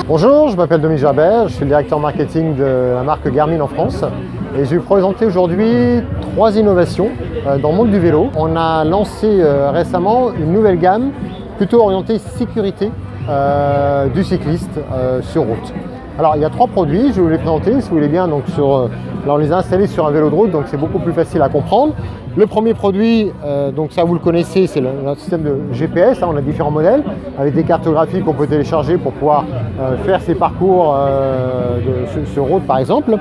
Bonjour, je m'appelle Dominique Jabert, je suis le directeur marketing de la marque Garmin en France et je vais vous présenter aujourd'hui 3 innovations dans le monde du vélo. On a lancé récemment une nouvelle gamme plutôt orientée sécurité du cycliste sur route. Alors il y a 3 produits, je vais vous les présenter si vous voulez bien. Donc là on les a installés sur un vélo de route, donc c'est beaucoup plus facile à comprendre. Le premier produit, donc ça vous le connaissez, c'est notre système de GPS. On a différents modèles avec des cartographies qu'on peut télécharger pour pouvoir faire ses parcours sur route par exemple.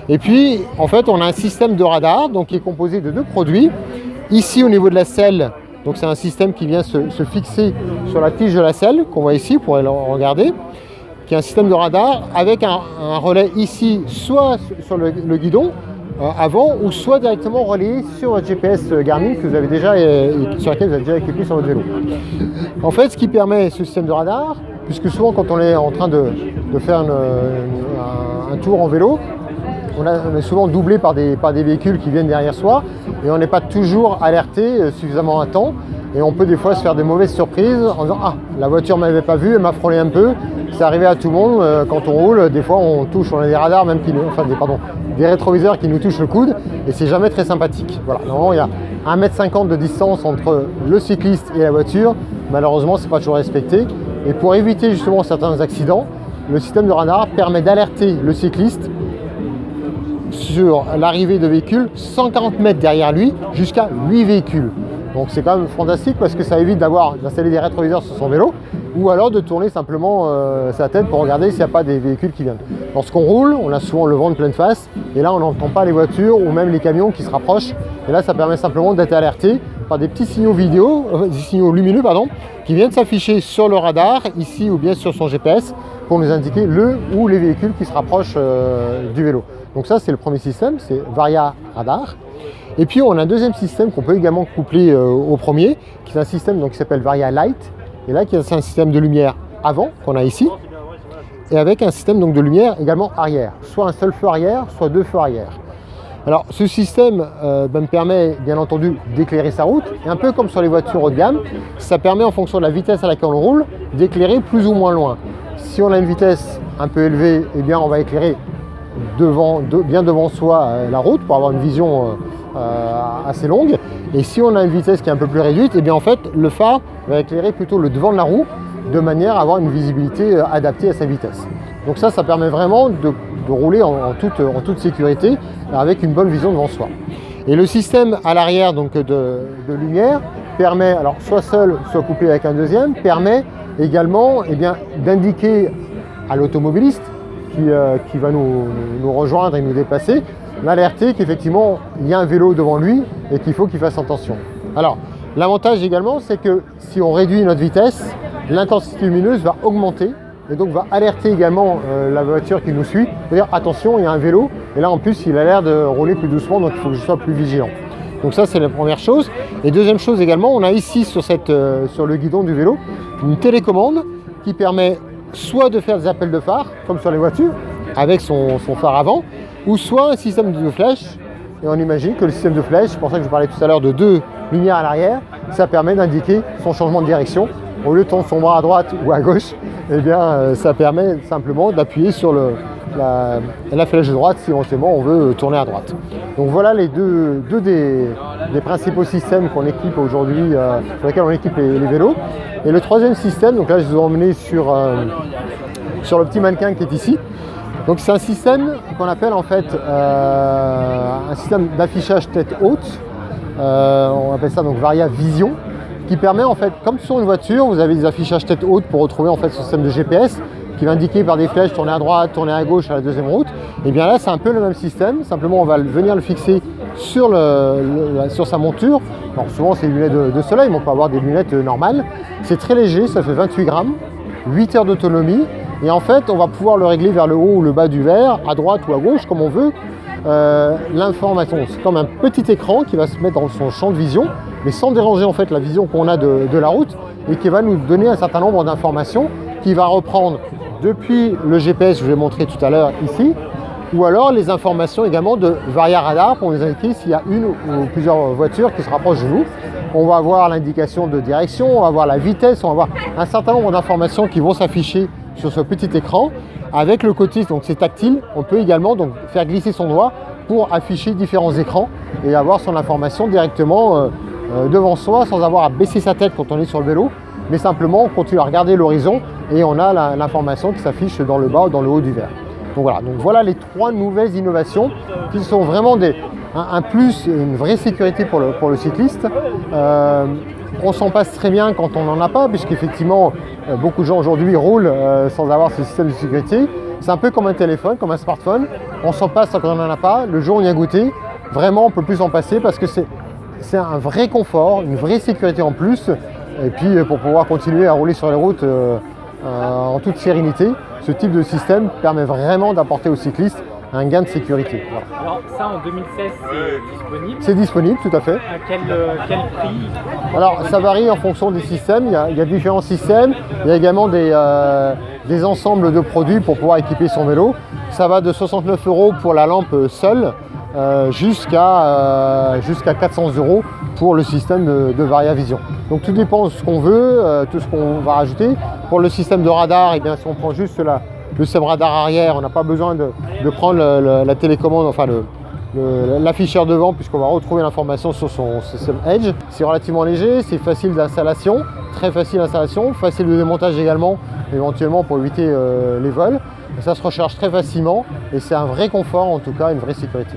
Et puis en fait on a un système de radar donc, qui est composé de 2 produits. Ici au niveau de la selle, donc c'est un système qui vient se fixer sur la tige de la selle qu'on voit ici, vous pourrez le regarder, qui est un système de radar avec un relais ici, soit sur le guidon avant, ou soit directement relayé sur votre GPS Garmin que vous avez déjà, sur lequel vous avez déjà équipé sur votre vélo. En fait, ce qui permet ce système de radar, puisque souvent quand on est en train de faire un tour en vélo, on est souvent doublé par des véhicules qui viennent derrière soi et on n'est pas toujours alerté suffisamment à temps. Et on peut des fois se faire des mauvaises surprises en disant « Ah, la voiture ne m'avait pas vu, elle m'a frôlé un peu ». C'est arrivé à tout le monde quand on roule. Des fois, on a des radars, même des rétroviseurs qui nous touchent le coude. Et c'est jamais très sympathique. Voilà. Normalement, il y a 1,50 m de distance entre le cycliste et la voiture. Malheureusement, ce n'est pas toujours respecté. Et pour éviter justement certains accidents, le système de radar permet d'alerter le cycliste sur l'arrivée de véhicules 140 mètres derrière lui jusqu'à 8 véhicules. Donc c'est quand même fantastique parce que ça évite d'installer des rétroviseurs sur son vélo ou alors de tourner simplement sa tête pour regarder s'il n'y a pas des véhicules qui viennent. Lorsqu'on roule, on a souvent le vent de pleine face et là on n'entend pas les voitures ou même les camions qui se rapprochent. Et là ça permet simplement d'être alerté par des petits signaux des signaux lumineux qui viennent s'afficher sur le radar ici ou bien sur son GPS pour nous indiquer le ou les véhicules qui se rapprochent du vélo. Donc ça c'est le premier système, c'est Varia Radar. Et puis on a un deuxième système qu'on peut également coupler au premier, qui est un système qui s'appelle Varia Light. Et là, c'est un système de lumière avant qu'on a ici, et avec un système de lumière également arrière, soit un seul feu arrière, soit 2 feux arrière. Alors ce système me permet bien entendu d'éclairer sa route, et un peu comme sur les voitures haut de gamme, ça permet en fonction de la vitesse à laquelle on roule, d'éclairer plus ou moins loin. Si on a une vitesse un peu élevée, eh bien on va éclairer bien devant soi la route pour avoir une vision assez longue. Et si on a une vitesse qui est un peu plus réduite, et bien en fait le phare va éclairer plutôt le devant de la roue de manière à avoir une visibilité adaptée à sa vitesse. Donc ça permet vraiment de rouler en toute sécurité avec une bonne vision devant soi. Et le système à l'arrière de lumière permet, alors soit seul, soit couplé avec un deuxième, permet également d'indiquer à l'automobiliste qui va nous rejoindre et nous dépasser, l'alerter qu'effectivement il y a un vélo devant lui et qu'il faut qu'il fasse attention. Alors l'avantage également, c'est que si on réduit notre vitesse, l'intensité lumineuse va augmenter et donc va alerter également la voiture qui nous suit, pour dire attention, il y a un vélo et là en plus il a l'air de rouler plus doucement, donc il faut que je sois plus vigilant. Donc ça c'est la première chose. Et deuxième chose également, on a ici sur le guidon du vélo une télécommande qui permet soit de faire des appels de phare, comme sur les voitures, avec son phare avant, ou soit un système de flèches. Et on imagine que le système de flèches, c'est pour ça que je parlais tout à l'heure de 2 lumières à l'arrière, ça permet d'indiquer son changement de direction. Au lieu de tendre son bras à droite ou à gauche, eh bien, ça permet simplement d'appuyer sur la flèche de droite si éventuellement on veut tourner à droite. Donc voilà les deux des principaux systèmes qu'on équipe aujourd'hui, sur lesquels on équipe les vélos. Et le troisième système, donc là je vous ai emmené sur le petit mannequin qui est ici. Donc c'est un système qu'on appelle en fait un système d'affichage tête haute. On appelle ça donc Varia Vision, qui permet en fait, comme sur une voiture, vous avez des affichages tête haute pour retrouver en fait ce système de GPS qui va indiquer par des flèches tourner à droite, tourner à gauche à la deuxième route. Et bien là c'est un peu le même système, simplement on va venir le fixer sur sa monture. Alors souvent c'est des lunettes de soleil, mais on peut avoir des lunettes normales. C'est très léger, ça fait 28 grammes, 8 heures d'autonomie. Et en fait, on va pouvoir le régler vers le haut ou le bas du verre, à droite ou à gauche, comme on veut. L'information, c'est comme un petit écran qui va se mettre dans son champ de vision, mais sans déranger en fait la vision qu'on a de la route et qui va nous donner un certain nombre d'informations qui va reprendre depuis le GPS que je vous ai montré tout à l'heure ici, ou alors les informations également de Varia Radar pour nous indiquer s'il y a une ou plusieurs voitures qui se rapprochent de nous. On va avoir l'indication de direction, on va avoir la vitesse, on va avoir un certain nombre d'informations qui vont s'afficher sur ce petit écran. Avec le côté, donc c'est tactile, on peut également donc, faire glisser son doigt pour afficher différents écrans et avoir son information directement devant soi sans avoir à baisser sa tête quand on est sur le vélo, mais simplement on continue à regarder l'horizon et on a l'information qui s'affiche dans le bas ou dans le haut du verre. Donc voilà les 3 nouvelles innovations qui sont vraiment un plus, une vraie sécurité pour le cycliste. On s'en passe très bien quand on n'en a pas, puisqu'effectivement beaucoup de gens aujourd'hui roulent sans avoir ce système de sécurité. C'est un peu comme un téléphone, comme un smartphone. On s'en passe quand on n'en a pas. Le jour où on y a goûté, vraiment on ne peut plus s'en passer parce que c'est un vrai confort, une vraie sécurité en plus. Et puis pour pouvoir continuer à rouler sur les routes en toute sérénité, ce type de système permet vraiment d'apporter aux cyclistes un gain de sécurité. Voilà. Alors ça en 2016 c'est disponible? C'est disponible, tout à fait. À quel prix? Alors ça varie en fonction des systèmes, il y a différents systèmes, il y a également des ensembles de produits pour pouvoir équiper son vélo. Ça va de 69 € pour la lampe seule jusqu'à 400 € pour le système de VariaVision. Donc tout dépend de ce qu'on veut, tout ce qu'on va rajouter. Pour le système de radar, eh bien, si on prend juste le système radar arrière, on n'a pas besoin de prendre la télécommande, enfin l'afficheur devant, puisqu'on va retrouver l'information sur son système Edge. C'est relativement léger, c'est facile d'installation, très facile d'installation, facile de démontage également, éventuellement pour éviter les vols. Et ça se recharge très facilement et c'est un vrai confort, en tout cas une vraie sécurité.